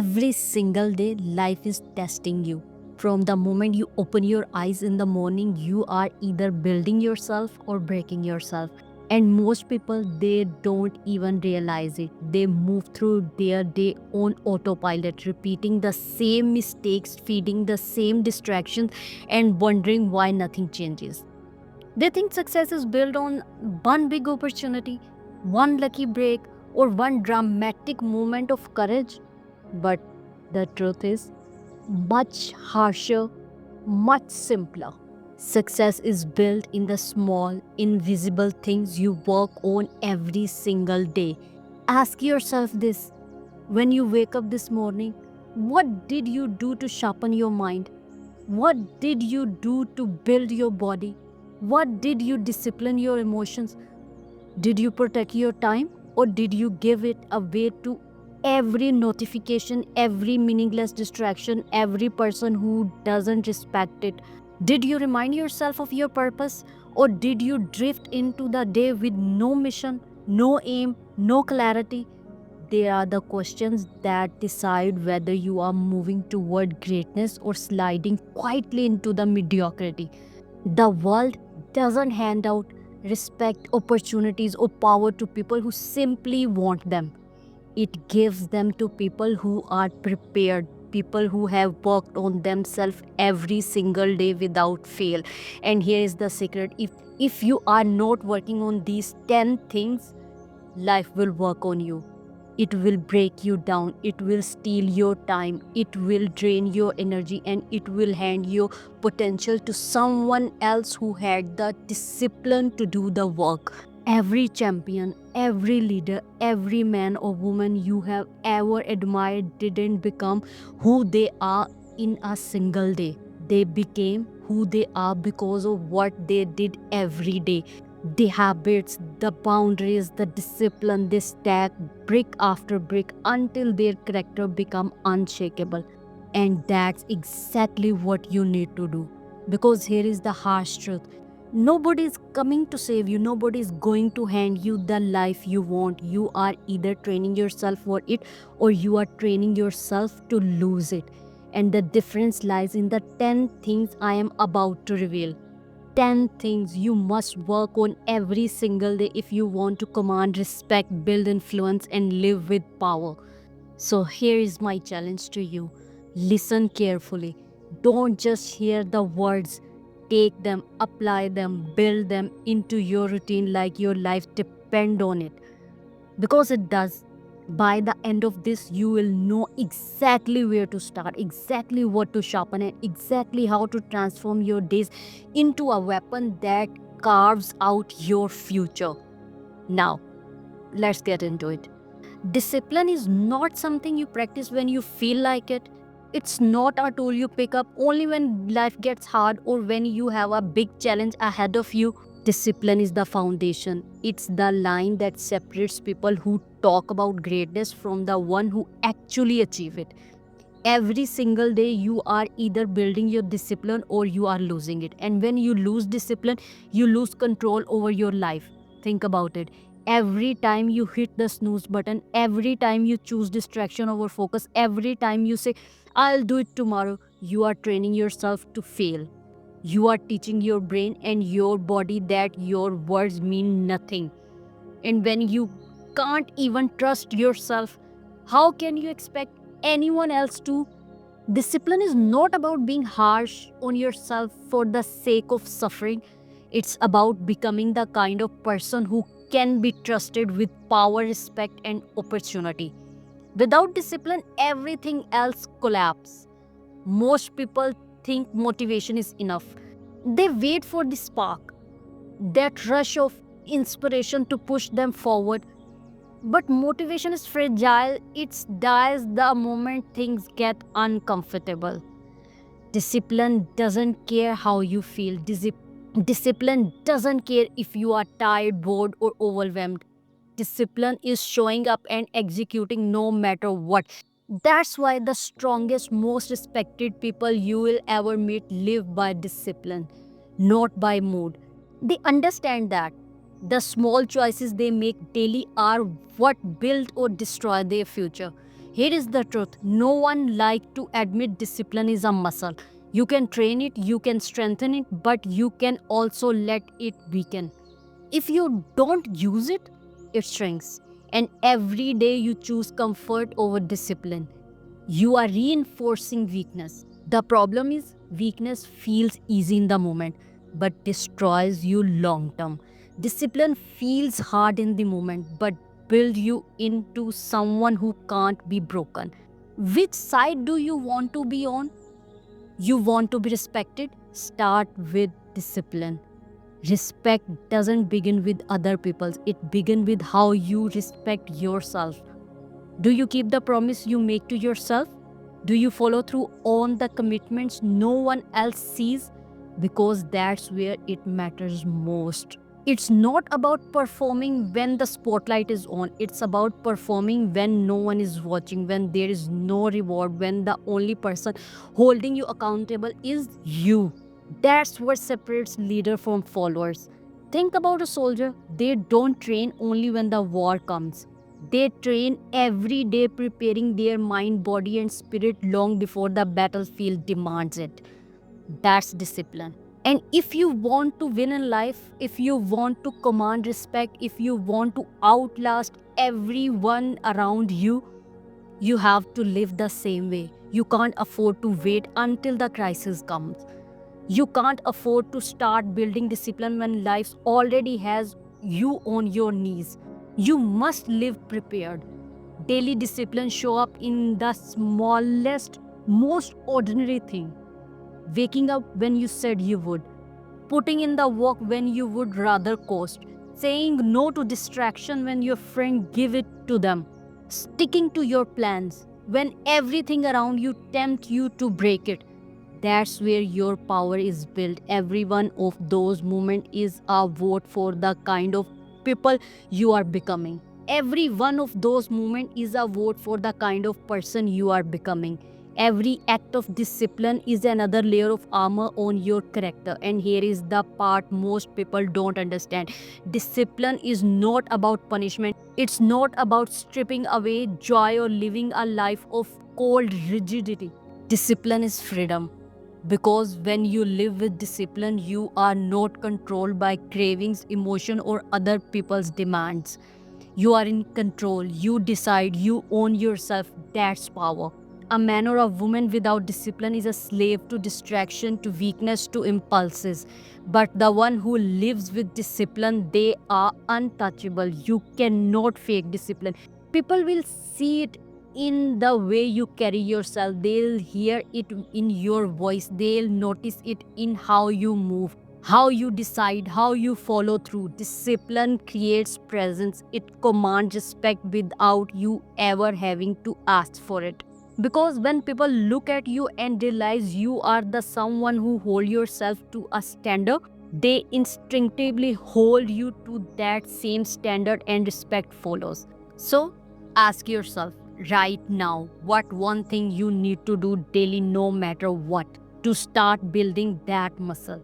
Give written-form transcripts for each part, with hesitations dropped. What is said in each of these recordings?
Every single day, life is testing you. From the moment you open your eyes in the morning, you are either building yourself or breaking yourself. And most people, they don't even realize it. They move through their day on autopilot, repeating the same mistakes, feeding the same distractions, and wondering why nothing changes. They think success is built on one big opportunity, one lucky break, or one dramatic moment of courage. But the truth is much harsher, much simpler. Success is built in the small, invisible things you work on every single day. Ask yourself this: when you wake up this morning, what did you do to sharpen your mind? What did you do to build your body? What did you discipline your emotions? Did you protect your time, or did you give it away to every notification, every meaningless distraction, every person who doesn't respect it? Did you remind yourself of your purpose, or did you drift into the day with no mission, no aim, no clarity? They are the questions that decide whether you are moving toward greatness or sliding quietly into the mediocrity. The world doesn't hand out respect, opportunities, or power to people who simply want them. It gives them to people who are prepared, people who have worked on themselves every single day without fail. And here is the secret: if you are not working on these 10 things, life will work on you. It will break you down, it will steal your time, it will drain your energy, and it will hand your potential to someone else who had the discipline to do the work. Every champion, every leader, every man or woman you have ever admired didn't become who they are in a single day. They became who they are because of what they did every day. The habits, the boundaries, the discipline they stack brick after brick until their character become unshakable. And that's exactly what you need to do. Because here is the harsh truth: nobody is coming to save you, nobody is going to hand you the life you want. You are either training yourself for it, or you are training yourself to lose it. And the difference lies in the 10 things I am about to reveal. 10 things you must work on every single day if you want to command respect, build influence, and live with power. So, here is my challenge to you: listen carefully. Don't just hear the words, take them, apply them, build them into your routine like your life depends on it. Because it does. By the end of this, you will know exactly where to start, exactly what to sharpen, and exactly how to transform your days into a weapon that carves out your future. Now, let's get into it. Discipline is not something you practice when you feel like it. It's not a tool you pick up only when life gets hard or when you have a big challenge ahead of you. Discipline is the foundation. It's the line that separates people who talk about greatness from the one who actually achieve it. Every single day you are either building your discipline or you are losing it. And when you lose discipline, you lose control over your life. Think about it. Every time you hit the snooze button, every time you choose distraction over focus, every time you say, I'll do it tomorrow, you are training yourself to fail. You are teaching your brain and your body that your words mean nothing. And when you can't even trust yourself, how can you expect anyone else to? Discipline is not about being harsh on yourself for the sake of suffering. It's about becoming the kind of person who can be trusted with power, respect, and opportunity. Without discipline, everything else collapses. Most people think motivation is enough. They wait for the spark, that rush of inspiration to push them forward. But motivation is fragile, it dies the moment things get uncomfortable. Discipline doesn't care how you feel. Discipline doesn't care if you are tired, bored, or overwhelmed. Discipline is showing up and executing no matter what. That's why the strongest, most respected people you will ever meet live by discipline, not by mood. They understand that the small choices they make daily are what build or destroy their future. Here is the truth. No one like to admit discipline is a muscle. You can train it, you can strengthen it, but you can also let it weaken. If you don't use it, it shrinks. And every day you choose comfort over discipline, you are reinforcing weakness. The problem is, weakness feels easy in the moment, but destroys you long term. Discipline feels hard in the moment, but build you into someone who can't be broken. Which side do you want to be on? You want to be respected? Start with discipline. Respect doesn't begin with other people's, it begins with how you respect yourself. Do you keep the promise you make to yourself? Do you follow through on the commitments no one else sees? Because that's where it matters most. It's not about performing when the spotlight is on. It's about performing when no one is watching, when there is no reward, when the only person holding you accountable is you. That's what separates leader from followers. Think about a soldier. They don't train only when the war comes. They train every day, preparing their mind, body, and spirit long before the battlefield demands it. That's discipline. And if you want to win in life, if you want to command respect, if you want to outlast everyone around you, you have to live the same way. You can't afford to wait until the crisis comes. You can't afford to start building discipline when life already has you on your knees. You must live prepared. Daily discipline show up in the smallest, most ordinary thing. Waking up when you said you would, putting in the work when you would rather coast, saying no to distraction when your friend give it to them, sticking to your plans when everything around you tempt you to break it. That's where your power is built. Every one of those moments is a vote for the kind of people you are becoming. Every one of those moments is a vote for the kind of person you are becoming. Every act of discipline is another layer of armor on your character. And here is the part most people don't understand. Discipline is not about punishment. It's not about stripping away joy or living a life of cold rigidity. Discipline is freedom. Because when you live with discipline, you are not controlled by cravings, emotion, or other people's demands. You are in control. You decide. You own yourself. That's power. A man or a woman without discipline is a slave to distraction, to weakness, to impulses. But the one who lives with discipline, they are untouchable. You cannot fake discipline. People will see it in the way you carry yourself. They'll hear it in your voice. They'll notice it in how you move, how you decide, how you follow through. Discipline creates presence. It commands respect without you ever having to ask for it. Because when people look at you and realize you are the someone who hold yourself to a standard, they instinctively hold you to that same standard and respect follows. So ask yourself right now, what one thing you need to do daily, no matter what, to start building that muscle.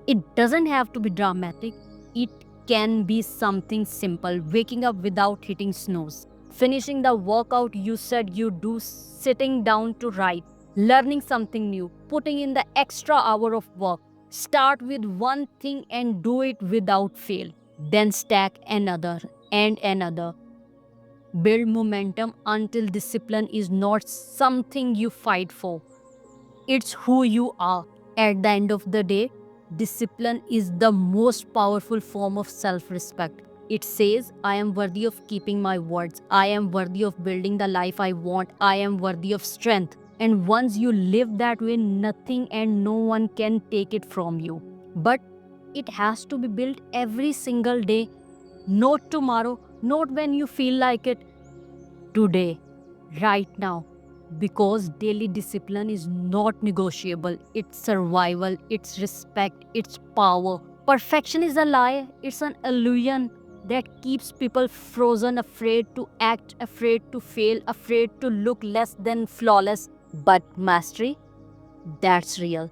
It doesn't have to be dramatic. It can be something simple. Waking up without hitting snooze, finishing the workout you said you do, sitting down to write, learning something new, putting in the extra hour of work. Start with one thing and do it without fail. Then stack another and another. Build momentum until discipline is not something you fight for. It's who you are. At the end of the day, discipline is the most powerful form of self respect. It says, I am worthy of keeping my words. I am worthy of building the life I want. I am worthy of strength. And once you live that way, nothing and no one can take it from you. But it has to be built every single day, not tomorrow, not when you feel like it, today, right now. Because daily discipline is not negotiable. It's survival, it's respect, it's power. Perfection is a lie, it's an illusion that keeps people frozen, afraid to act, afraid to fail, afraid to look less than flawless. But mastery, that's real.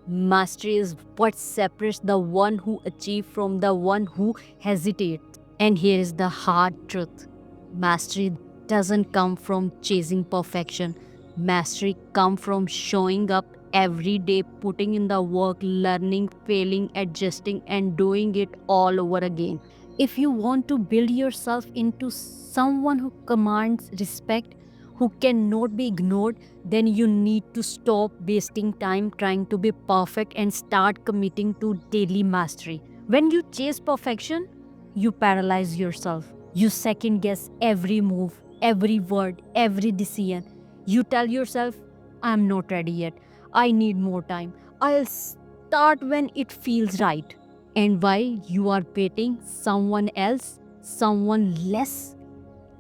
Mastery is what separates the one who achieves from the one who hesitates. And here is the hard truth. Mastery doesn't come from chasing perfection. Mastery comes from showing up every day, putting in the work, learning, failing, adjusting, and doing it all over again. If you want to build yourself into someone who commands respect, who cannot be ignored, then you need to stop wasting time trying to be perfect and start committing to daily mastery. When you chase perfection, you paralyze yourself. You second guess every move, every word, every decision. You tell yourself, I'm not ready yet. I need more time. I'll start when it feels right. And while you are waiting, someone else, someone less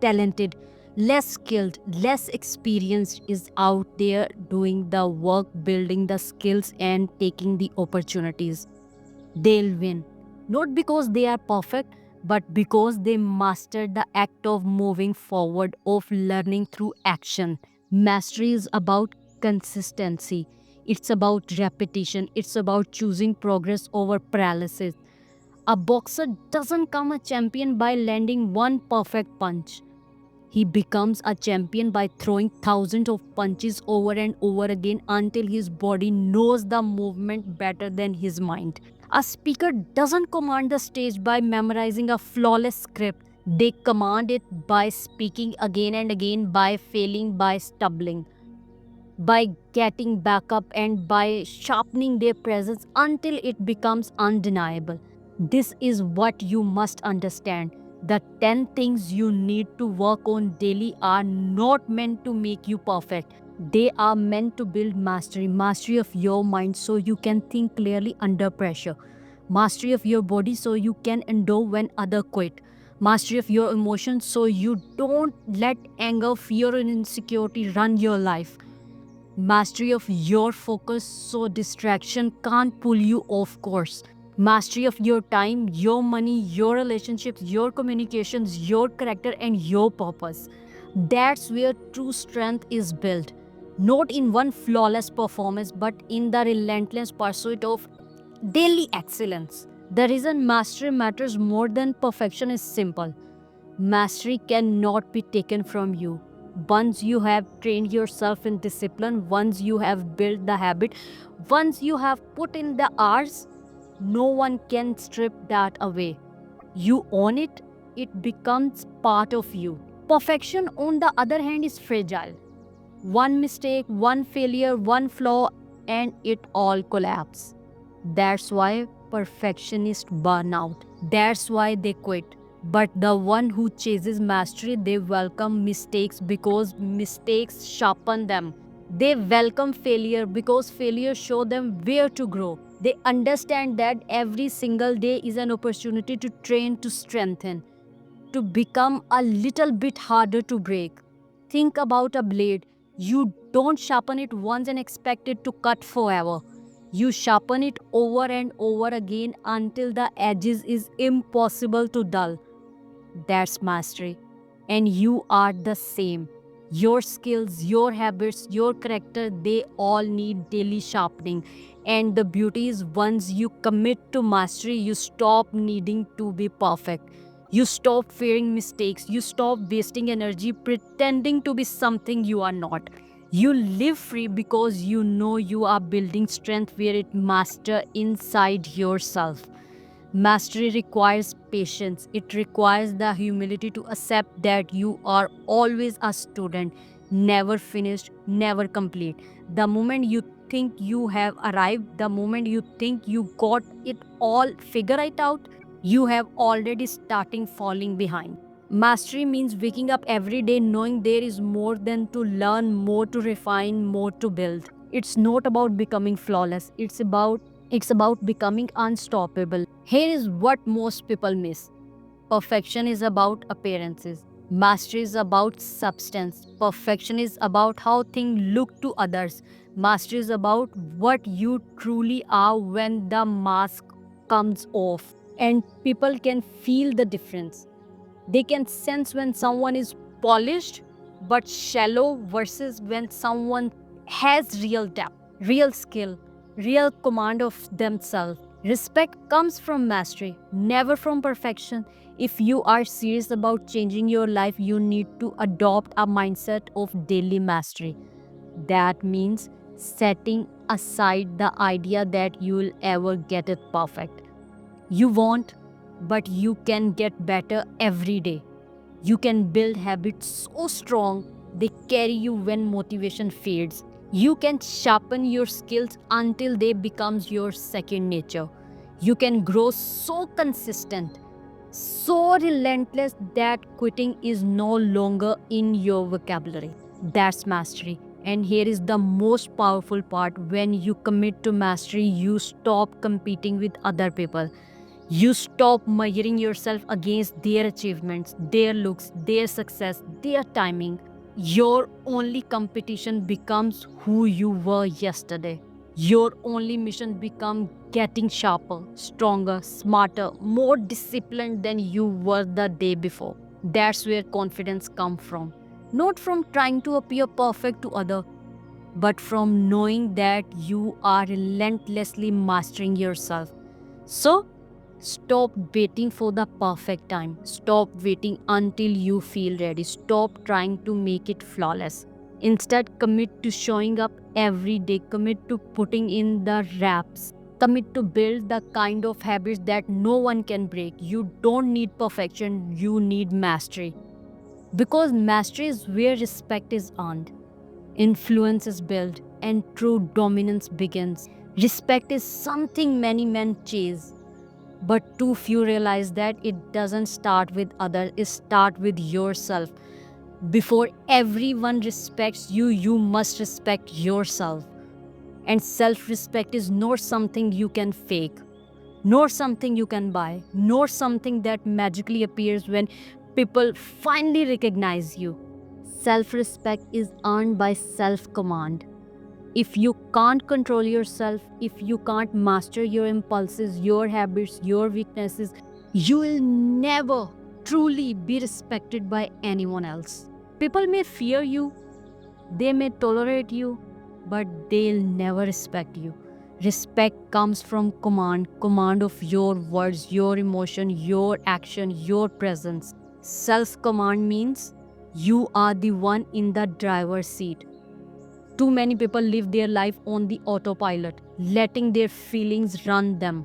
talented, less skilled, less experienced is out there doing the work, building the skills, and taking the opportunities. They'll win. Not because they are perfect, but because they mastered the act of moving forward, of learning through action. Mastery is about consistency. It's about repetition. It's about choosing progress over paralysis. A boxer doesn't become a champion by landing one perfect punch. He becomes a champion by throwing thousands of punches over and over again until his body knows the movement better than his mind. A speaker doesn't command the stage by memorizing a flawless script. They command it by speaking again and again, by failing, by stumbling, by getting back up, and by sharpening their presence until it becomes undeniable. This is what you must understand. The 10 things you need to work on daily are not meant to make you perfect. They are meant to build mastery. Mastery of your mind so you can think clearly under pressure. Mastery of your body so you can endure when others quit. Mastery of your emotions so you don't let anger, fear, and insecurity run your life. Mastery of your focus so distraction can't pull you off course. Mastery of your time, your money, your relationships, your communications, your character, and your purpose. That's where true strength is built. Not in one flawless performance, but in the relentless pursuit of daily excellence. The reason mastery matters more than perfection is simple. Mastery cannot be taken from you. Once you have trained yourself in discipline, once you have built the habit, once you have put in the hours, no one can strip that away. You own it, it becomes part of you. Perfection, on the other hand, is fragile. One mistake, one failure, one flaw, and it all collapses. That's why perfectionists burn out. That's why they quit. But the one who chases mastery, they welcome mistakes because mistakes sharpen them. They welcome failure because failure show them where to grow. They understand that every single day is an opportunity to train, to strengthen, to become a little bit harder to break. Think about a blade. You don't sharpen it once and expect it to cut forever. You sharpen it over and over again until the edges is impossible to dull. That's mastery. And you are the same. Your skills, your habits, your character, they all need daily sharpening. And the beauty is, once you commit to mastery, you stop needing to be perfect. You stop fearing mistakes. You stop wasting energy pretending to be something you are not. You live free because you know you are building strength where it master inside yourself. Mastery requires patience. It requires the humility to accept that you are always a student, never finished, never complete. The moment you think you have arrived, the moment you think you got it all figured it out, you have already starting falling behind. Mastery means waking up every day knowing there is more than to learn, more to refine, more to build. It's not about becoming flawless. It's about becoming unstoppable. Here is what most people miss. Perfection is about appearances. Mastery is about substance. Perfection is about how things look to others. Mastery is about what you truly are when the mask comes off. And people can feel the difference. They can sense when someone is polished but shallow versus when someone has real depth, real skill, real command of themselves. Respect comes from mastery, never from perfection. If you are serious about changing your life, you need to adopt a mindset of daily mastery. That means setting aside the idea that you will ever get it perfect. You won't, but you can get better every day. You can build habits so strong they carry you when motivation fades. You can sharpen your skills until they becomes your second nature. You can grow so consistent, so relentless that quitting is no longer in your vocabulary. That's mastery. And here is the most powerful part: when you commit to mastery, you stop competing with other people. You stop measuring yourself against their achievements, their looks, their success, their timing. Your only competition becomes who you were yesterday. Your only mission becomes getting sharper, stronger, smarter, more disciplined than you were the day before. That's where confidence comes from. Not from trying to appear perfect to others, but from knowing that you are relentlessly mastering yourself. So, stop waiting for the perfect time. Stop waiting until you feel ready. Stop trying to make it flawless. Instead, commit to showing up every day. Commit to putting in the reps. Commit to build the kind of habits that no one can break. You don't need perfection, you need mastery. Because mastery is where respect is earned, influence is built, and true dominance begins. Respect is something many men chase, but too few realize that it doesn't start with others, it starts with yourself. Before everyone respects you, you must respect yourself. And self respect is not something you can fake, nor something you can buy, nor something that magically appears when people finally recognize you. Self respect is earned by self command. If you can't control yourself, if you can't master your impulses, your habits, your weaknesses, you will never truly be respected by anyone else. People may fear you, they may tolerate you, but they'll never respect you. Respect comes from command of your words, your emotion, your action, your presence. Self command means you are the one in the driver's seat. Too many people live their life on the autopilot, letting their feelings run them,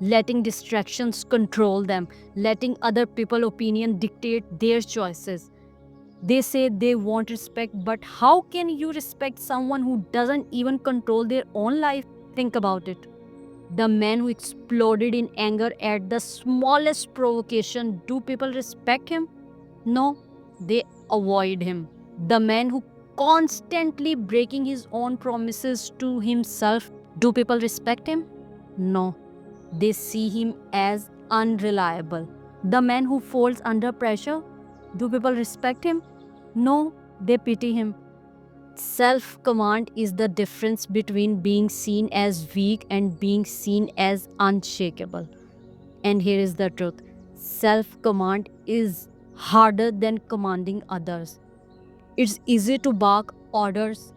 letting distractions control them, letting other people's opinion dictate their choices. They say they want respect, but how can you respect someone who doesn't even control their own life? Think about it. The man who exploded in anger at the smallest provocation, do people respect him? No, they avoid him. The man who constantly breaking his own promises to himself, do people respect him? No, they see him as unreliable. The man who folds under pressure, do people respect him? No, they pity him. Self command is the difference between being seen as weak and being seen as unshakable. And here is the truth: self command is harder than commanding others. It's easy to bark orders,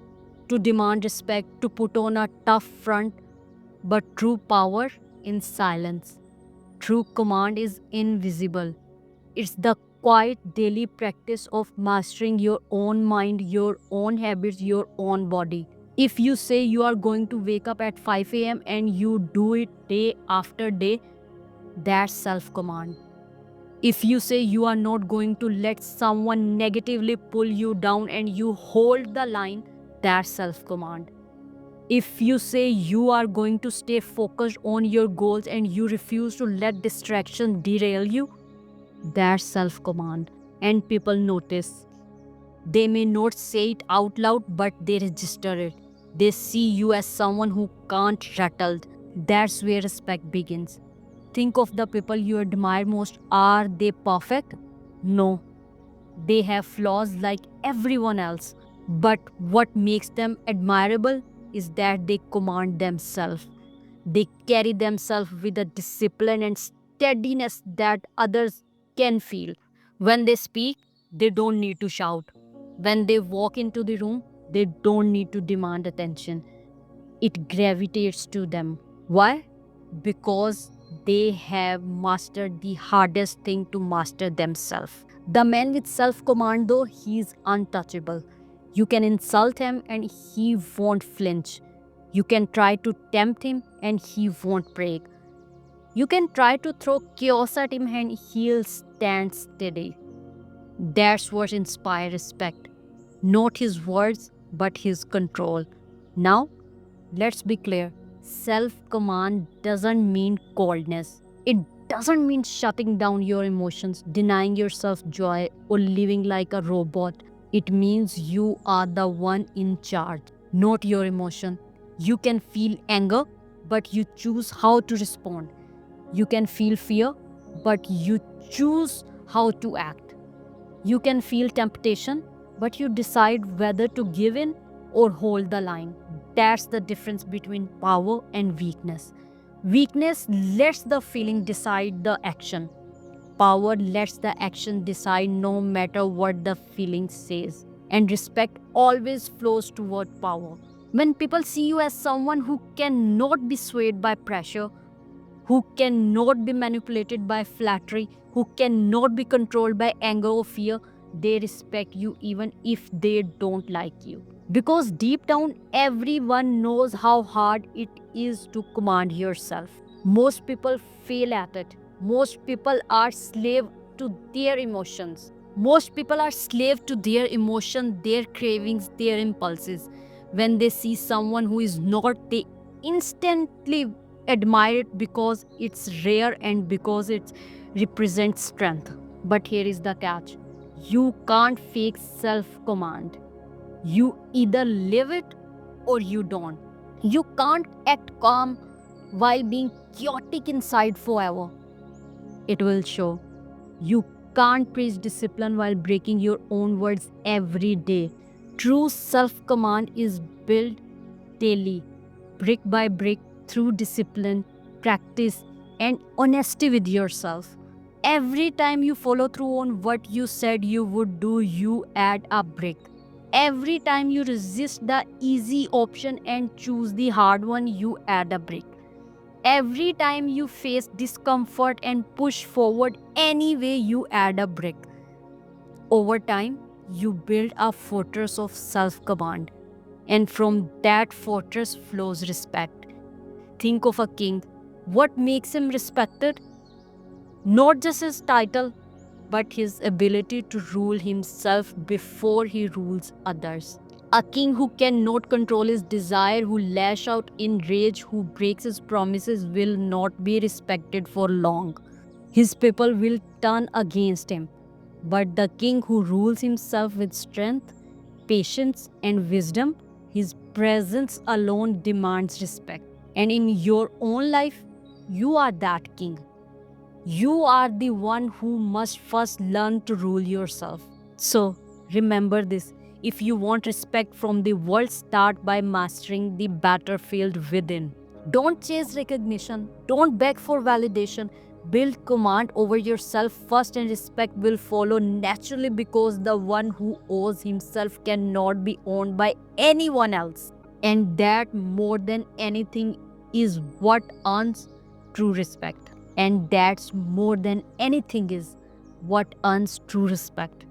to demand respect, to put on a tough front, but true power in silence. True command is invisible. It's the quiet daily practice of mastering your own mind, your own habits, your own body. If you say you are going to wake up at 5 a.m. and you do it day after day, that's self command. If you say you are not going to let someone negatively pull you down and you hold the line, that's self command. If you say you are going to stay focused on your goals and you refuse to let distraction derail you, that's self command. And people notice. They may not say it out loud, but they register it. They see you as someone who can't rattled. That's where respect begins. Think of the people you admire most. Are they perfect? No. They have flaws like everyone else. But what makes them admirable is that they command themselves. They carry themselves with a discipline and steadiness that others can feel. When they speak, they don't need to shout. When they walk into the room, they don't need to demand attention. It gravitates to them. Why? Because they have mastered the hardest thing to master themselves. The man with self command, though, he is untouchable. You can insult him and he won't flinch. You can try to tempt him and he won't break. You can try to throw chaos at him and he'll stand steady. That's what inspires respect. Not his words, but his control. Now, let's be clear. Self command doesn't mean coldness. It doesn't mean shutting down your emotions, denying yourself joy, or living like a robot. It means you are the one in charge, not your emotion. You can feel anger, but you choose how to respond. You can feel fear, but you choose how to act. You can feel temptation, but you decide whether to give in or hold the line. That's the difference between power and weakness. Weakness lets the feeling decide the action. Power lets the action decide no matter what the feeling says. And respect always flows toward power. When people see you as someone who cannot be swayed by pressure, who cannot be manipulated by flattery, who cannot be controlled by anger or fear, they respect you even if they don't like you. Because deep down, everyone knows how hard it is to command yourself. Most people fail at it. Most people are slave to their emotions. Most people are slave to their emotion, their cravings, their impulses. When they see someone who is not, they instantly admire it because it's rare and because it represents strength. But here is the catch: you can't fake self command. You either live it or you don't. You can't act calm while being chaotic inside forever. It will show. You can't preach discipline while breaking your own words every day. True self command is built daily, brick by brick, through discipline, practice, and honesty with yourself. Every time you follow through on what you said you would do, you add a brick. Every time you resist the easy option and choose the hard one, you add a brick. Every time you face discomfort and push forward anyway, you add a brick. Over time, you build a fortress of self command, and from that fortress flows respect. Think of a king. What makes him respected? Not just his title, but his ability to rule himself before he rules others. A king who cannot control his desire, who lash out in rage, who breaks his promises, will not be respected for long. His people will turn against him. But the king who rules himself with strength, patience, and wisdom, his presence alone demands respect. And in your own life, you are that king. You are the one who must first learn to rule yourself. So, remember this: if you want respect from the world, start by mastering the battlefield within. Don't chase recognition, don't beg for validation. Build command over yourself first, and respect will follow naturally because the one who owes himself cannot be owned by anyone else. And that, more than anything, is what earns true respect. And that's more than anything is what earns true respect.